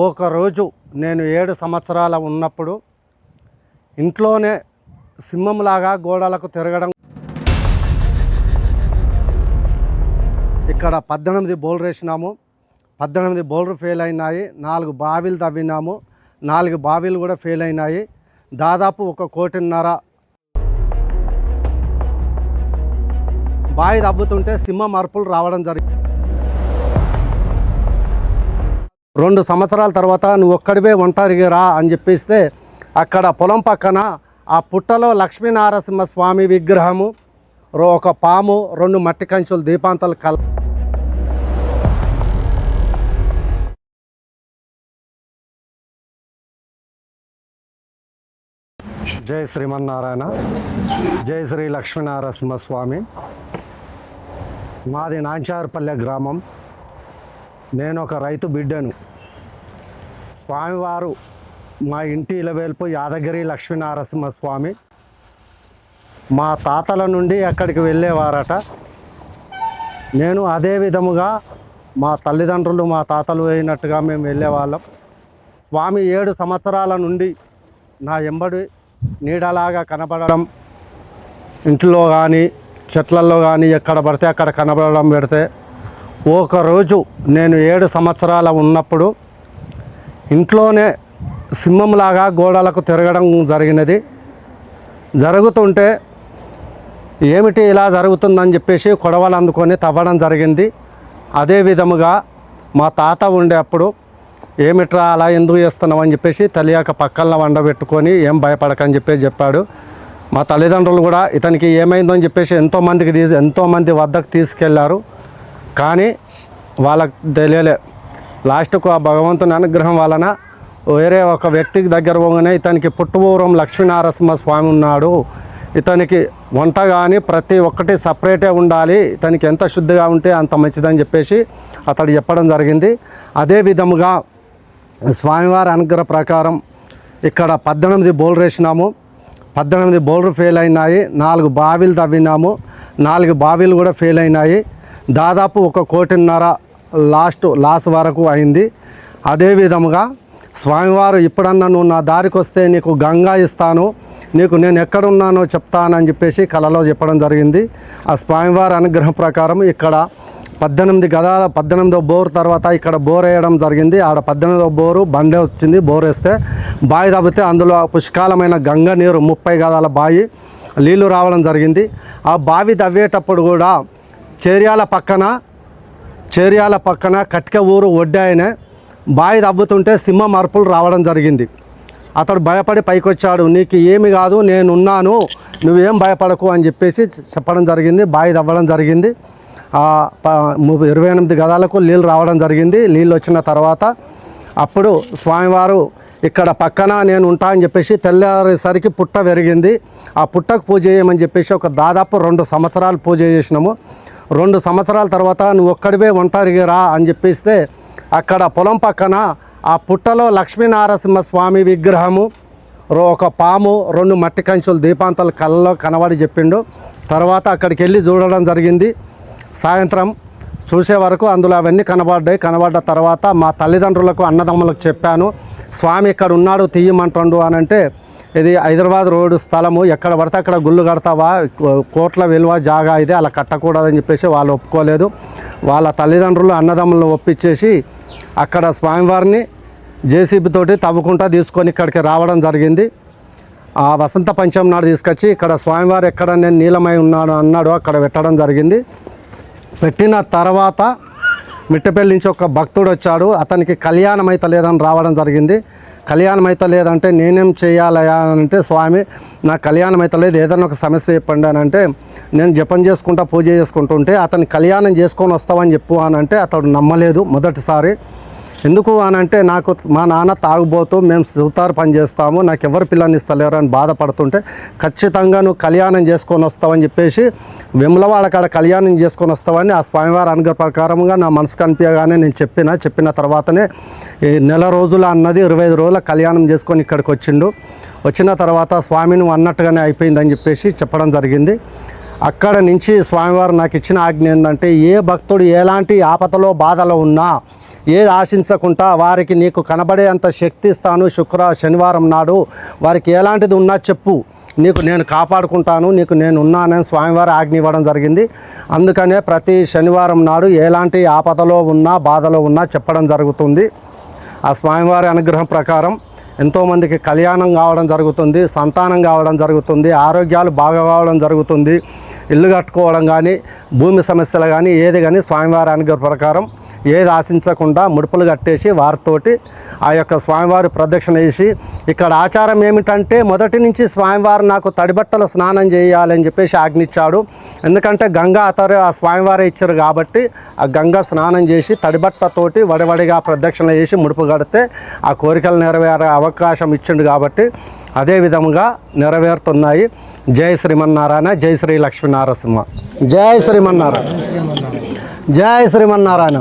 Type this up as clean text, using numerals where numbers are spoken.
ఒకరోజు నేను 7 సంవత్సరాల ఉన్నప్పుడు ఇంట్లోనే సింహంలాగా గోడలకు తిరగడం. ఇక్కడ 18 బౌలర్ వేసినాము. 18 బౌలర్ ఫెయిల్ అయినాయి. 4 బావిలు తవ్వినాము. 4 బావిలు కూడా ఫెయిల్ అయినాయి. దాదాపు 1.5 కోటి బావి తవ్వుతుంటే సింహం అరుపులు రావడం జరిగింది. 2 సంవత్సరాల తర్వాత నువ్వు ఒక్కడివే ఒంటరిగా రా అని చెప్పిస్తే అక్కడ పొలం పక్కన ఆ పుట్టలో లక్ష్మీనారసింహ స్వామి విగ్రహము, ఒక పాము, 2 మట్టి కంచులు దీపాంతాలు జై శ్రీమన్నారాయణ, జై శ్రీ లక్ష్మీనారసింహ స్వామి. మాది నాంచారుపల్లె గ్రామం. నేను ఒక రైతు బిడ్డను. స్వామివారు మా ఇంటి ఇలవేల్పు యాదగిరి లక్ష్మీనారసింహ స్వామి. మా తాతల నుండి అక్కడికి వెళ్ళేవారట. నేను అదే విధముగా మా తల్లిదండ్రులు, మా తాతలు అయినట్టుగా మేము వెళ్ళేవాళ్ళం. స్వామి 7 సంవత్సరాల నుండి నా ఎంబడి నీడలాగా కనబడడం, ఇంట్లో కానీ చెట్లలో కానీ ఎక్కడ పడితే అక్కడ కనబడడం పెడితే, ఒకరోజు నేను 7 సంవత్సరాల ఉన్నప్పుడు ఇంట్లోనే సింహంలాగా గోడలకు తిరగడం జరిగినది. జరుగుతుంటే ఏమిటి ఇలా జరుగుతుందని చెప్పేసి కొడవలు అందుకొని తవ్వడం జరిగింది. అదే విధముగా మా తాత ఉండే అప్పుడు ఏమిట్రా అలా ఎందుకు చేస్తున్నావు అని చెప్పేసి తెలియక పక్కన వండబెట్టుకొని ఏం భయపడకని చెప్పేసి చెప్పాడు. మా తల్లిదండ్రులు కూడా ఇతనికి ఏమైందో అని చెప్పేసి ఎంతోమంది వద్దకు తీసుకెళ్లారు. కానీ వాళ్ళకు తెలియలే. లాస్ట్కు ఆ భగవంతుని అనుగ్రహం వలన వేరే ఒక వ్యక్తికి దగ్గర పోగానే ఇతనికి పుట్టుపూర్వం లక్ష్మీనారసింహ స్వామి ఉన్నాడు, ఇతనికి వంట కానీ ప్రతి ఒక్కటి సపరేటే ఉండాలి, ఇతనికి ఎంత శుద్ధిగా ఉంటే అంత మంచిదని చెప్పేసి అతడు చెప్పడం జరిగింది. అదే విధముగా స్వామివారి అనుగ్రహ ప్రకారం ఇక్కడ 18 బౌలర్ వేసినాము. 18 బౌలర్ ఫెయిల్ అయినాయి. 4 బావిలు తవ్వినాము. 4 బావిలు కూడా ఫెయిల్ అయినాయి. దాదాపు 1.5 కోటి లాస్ వరకు అయింది. అదే విధముగా స్వామివారు ఇప్పుడన్నా నువ్వు నా దారికి వస్తే నీకు గంగా ఇస్తాను, నీకు నేను ఎక్కడున్నానో చెప్తానని చెప్పేసి కలలో చెప్పడం జరిగింది. ఆ స్వామివారి అనుగ్రహం ప్రకారం ఇక్కడ 18వ బోర్ తర్వాత ఇక్కడ బోర్ వేయడం జరిగింది. ఆడ 18వ బోరు బండే వచ్చింది. బోర్ వేస్తే బావి తవ్వితే అందులో పుష్కలమైన గంగ నీరు 30 గదాల బావి నీళ్లు రావడం జరిగింది. ఆ బావి తవ్వేటప్పుడు కూడా చేర్యాల పక్కన కట్క ఊరు ఒడ్డాయనే బావి తవ్వుతుంటే సింహం అరుపులు రావడం జరిగింది. అతడు భయపడి పైకి వచ్చాడు. నీకు ఏమి కాదు, నేనున్నాను, నువ్వేం భయపడకు అని చెప్పేసి చెప్పడం జరిగింది. బావి తవ్వడం జరిగింది. 28 గదాలకు నీళ్ళు రావడం జరిగింది. నీళ్ళు వచ్చిన తర్వాత అప్పుడు స్వామివారు ఇక్కడ పక్కన నేను ఉంటా అని చెప్పేసి తెల్లారేసరికి పుట్ట పెరిగింది. ఆ పుట్టకు పూజ చేయమని చెప్పేసి దాదాపు 2 సంవత్సరాలు పూజ చేసినాము. 2 సంవత్సరాల తర్వాత నువ్వు ఒక్కడివే ఒంటరిగా రా అని చెప్పిస్తే అక్కడ పొలం పక్కన ఆ పుట్టలో లక్ష్మీనారసింహ స్వామి విగ్రహము, ఒక పాము, 2 మట్టి కంచులు దీపాంతాలు కళ్ళలో కనబడి చెప్పిండు. తర్వాత అక్కడికి వెళ్ళి చూడడం జరిగింది. సాయంత్రం చూసే వరకు అందులో అవన్నీ కనబడ్డ తర్వాత మా తల్లిదండ్రులకు, అన్నదమ్ములకు చెప్పాను, స్వామి ఇక్కడ ఉన్నాడు తీయమంటుండు అని అంటే, ఇది హైదరాబాద్ రోడ్డు స్థలము, ఎక్కడ పడితే అక్కడ గుళ్ళు కడతావా, కోట్ల విలువ జాగా ఇది, అలా కట్టకూడదని చెప్పేసి వాళ్ళు ఒప్పుకోలేదు. వాళ్ళ తల్లిదండ్రులు అన్నదమ్ములను ఒప్పించేసి అక్కడ స్వామివారిని జేసీబీ తోటి తవ్వుకుంటా తీసుకొని ఇక్కడికి రావడం జరిగింది. ఆ వసంత పంచమి నాడు తీసుకొచ్చి ఇక్కడ స్వామివారు ఎక్కడ నేను నీలమై అన్నాడు అక్కడ పెట్టడం జరిగింది. పెట్టిన తర్వాత మిట్టపల్లి నుంచి ఒక భక్తుడు వచ్చాడు. అతనికి కళ్యాణం అయితే లేదని రావడం జరిగింది. కళ్యాణం అయితే లేదంటే నేనేం చేయాలయా అని అంటే, స్వామి నాకు కళ్యాణం అయితే లేదు, ఏదైనా ఒక సమస్య చెప్పండి అని అంటే, నేను జపం చేసుకుంటా పూజ చేసుకుంటుంటే అతను కళ్యాణం చేసుకొని వస్తావని చెప్పు అని అంటే అతడు నమ్మలేదు మొదటిసారి. ఎందుకు అని అంటే, నాకు మా నాన్న తాగుబోతూ మేము సుతారు పని చేస్తాము, నాకు ఎవరు పిల్లని ఇస్తలేరు అని బాధపడుతుంటే, ఖచ్చితంగా నువ్వు కళ్యాణం చేసుకొని వస్తావని చెప్పేసి వెములవాడ కాడ కళ్యాణం చేసుకొని వస్తావని ఆ స్వామివారి అనుగ్రహ ప్రకారంగా నా మనసు కనిపించగానే నేను చెప్పిన తర్వాతనే ఈ 4 రోజులు అన్నది 25 రోజుల కళ్యాణం చేసుకొని ఇక్కడికి వచ్చిన తర్వాత స్వామి నువ్వు అన్నట్టుగానే అయిపోయిందని చెప్పేసి చెప్పడం జరిగింది. అక్కడ నుంచి స్వామివారు నాకు ఇచ్చిన ఆజ్ఞ ఏంటంటే, ఏ భక్తుడు ఎలాంటి ఆపదలో బాధలో ఉన్నా ఏది ఆశించకుండా వారికి నీకు కనబడేంత శక్తి ఇస్తాను, శనివారం నాడు వారికి ఎలాంటిది ఉన్నా చెప్పు, నీకు నేను కాపాడుకుంటాను, నీకు నేను ఉన్నానని స్వామివారు ఆజ్ఞ ఇవ్వడం జరిగింది. అందుకనే ప్రతి శనివారం నాడు ఎలాంటి ఆపదలో ఉన్నా బాధలో ఉన్నా చెప్పడం జరుగుతుంది. ఆ స్వామివారి అనుగ్రహం ప్రకారం ఎంతోమందికి కళ్యాణం కావడం జరుగుతుంది, సంతానం కావడం జరుగుతుంది, ఆరోగ్యాలు బాగా కావడం జరుగుతుంది, ఇల్లు కట్టుకోవడం కానీ, భూమి సమస్యలు కానీ ఏది కానీ స్వామివారి అనుగ్రహం ప్రకారం ఏది ఆశించకుండా ముడుపులు కట్టేసి వారితోటి ఆ యొక్క స్వామివారి ప్రదక్షిణ చేసి, ఇక్కడ ఆచారం ఏమిటంటే మొదటి నుంచి స్వామివారు నాకు తడిబట్టల స్నానం చేయాలని చెప్పేసి ఆజ్ఞించాడు. ఎందుకంటే గంగా అతరు ఆ స్వామివారే ఇచ్చారు కాబట్టి ఆ గంగా స్నానం చేసి తడిబట్టతోటి వడివడిగా ప్రదక్షిణ చేసి ముడుపు కడితే ఆ కోరికలు నెరవేరే అవకాశం ఇచ్చిండు కాబట్టి అదే విధముగా నెరవేరుతున్నాయి. జై శ్రీమన్నారాయణ, జై శ్రీ లక్ష్మీనారసింహ, జై శ్రీమన్నారాయణ, జై శ్రీమన్నారాయణ.